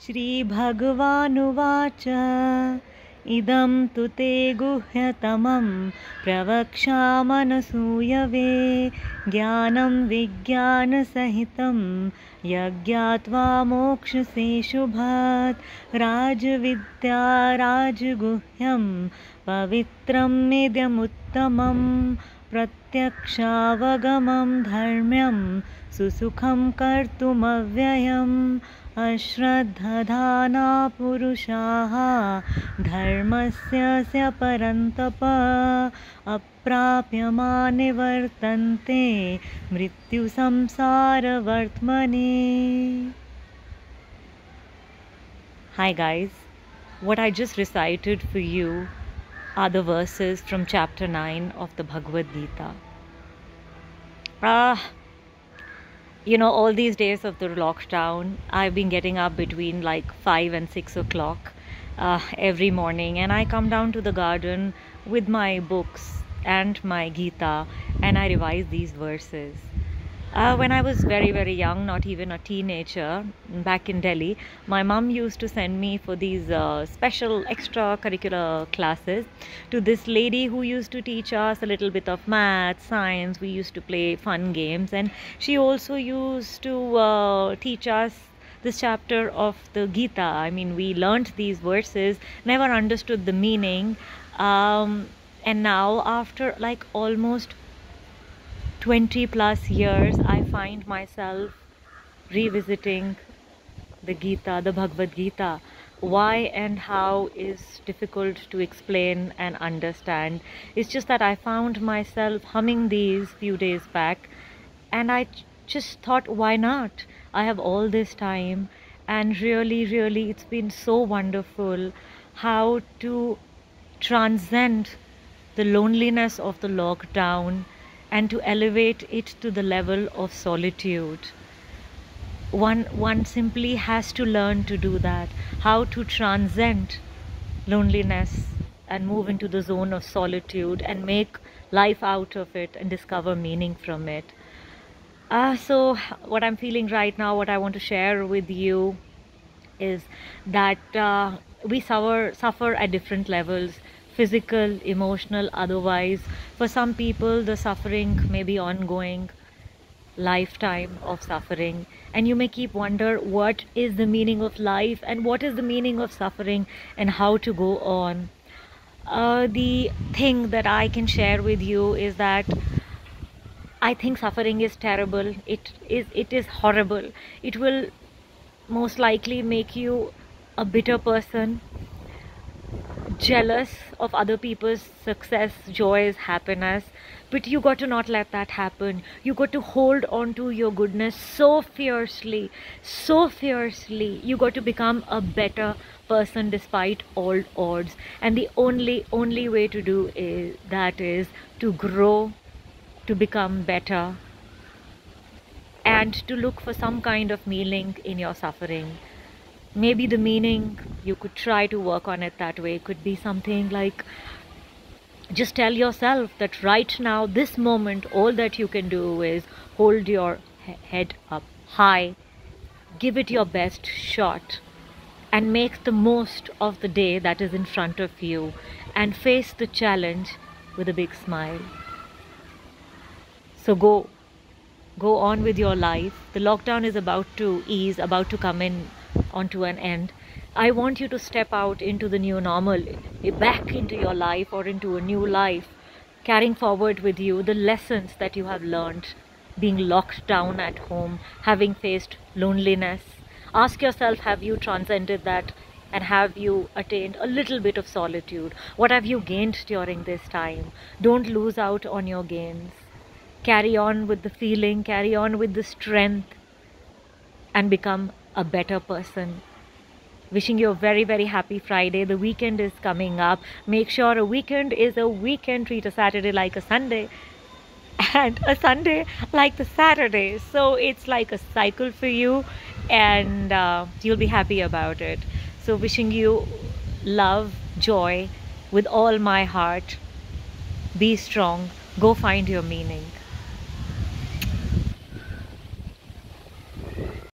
श्रीभगवानुवाच इदं तु ते गुह्यतमं प्रवक्ष्यामनसूयवे ज्ञानं विज्ञानसहितं यज्ञात्वा मोक्षसे शुभात् राजविद्या राजगुह्यं पवित्रमिदमुत्तमं प्रत्यक्षावगमं धर्म्यं सुसुखं कर्तुमव्ययम् अश्रद्धधाना पुरुषाः धर्मस्य परन्तप अप्राप्यमाने वर्तन्ते मृत्युसंसारवर्त्मनि. Hi guys, what I just recited for you are the verses from chapter 9 of the Bhagavad Gita. All these days of the lockdown, I've been getting up between like 5 and 6 o'clock every morning, and I come down to the garden with my books and my Gita, and I revise these verses. When I was very, very young, not even a teenager, back in Delhi, my mom used to send me for these special extracurricular classes to this lady who used to teach us a little bit of math, science. We used to play fun games, and she also used to teach us this chapter of the Gita. I mean, we learnt these verses, never understood the meaning, and now after like almost 20 plus years, I find myself revisiting the Gita, the Bhagavad Gita. Why and how is difficult to explain and understand. It's just that I found myself humming these few days back, and I just thought, why not? I have all this time, and really, really, it's been so wonderful how to transcend the loneliness of the lockdown and to elevate it to the level of solitude. One simply has to learn to do that, how to transcend loneliness and move into the zone of solitude and make life out of it and discover meaning from it. So what I'm feeling right now, what I want to share with you is that we suffer at different levels. Physical, emotional, otherwise. For some people, the suffering may be ongoing, lifetime of suffering, and you may keep wonder what is the meaning of life and what is the meaning of suffering and how to go on. The thing that I can share with you is that I think suffering is terrible. It is horrible. It will most likely make you a bitter person, jealous of other people's success, joys, happiness, but you got to not let that happen. You got to hold on to your goodness so fiercely. You got to become a better person despite all odds, and the only way to do is to grow, to become better, and to look for some kind of meaning in your suffering. Maybe the meaning, you could try to work on it that way, could be something like, just tell yourself that right now, this moment, all that you can do is hold your head up high, give it your best shot, and make the most of the day that is in front of you, and face the challenge with a big smile. So go on with your life. The lockdown is about to ease, about to come in onto an end. I want you to step out into the new normal, back into your life or into a new life, carrying forward with you the lessons that you have learned, being locked down at home, having faced loneliness. Ask yourself, have you transcended that, and have you attained a little bit of solitude? What have you gained during this time? Don't lose out on your gains. Carry on with the feeling, carry on with the strength, and become a better person. Wishing you a very, very happy Friday. The weekend is coming up. Make sure a weekend is a weekend. Treat a Saturday like a Sunday, and a Sunday like the Saturday. So it's like a cycle for you, and you'll be happy about it. So wishing you love, joy with all my heart. Be strong. Go find your meaning.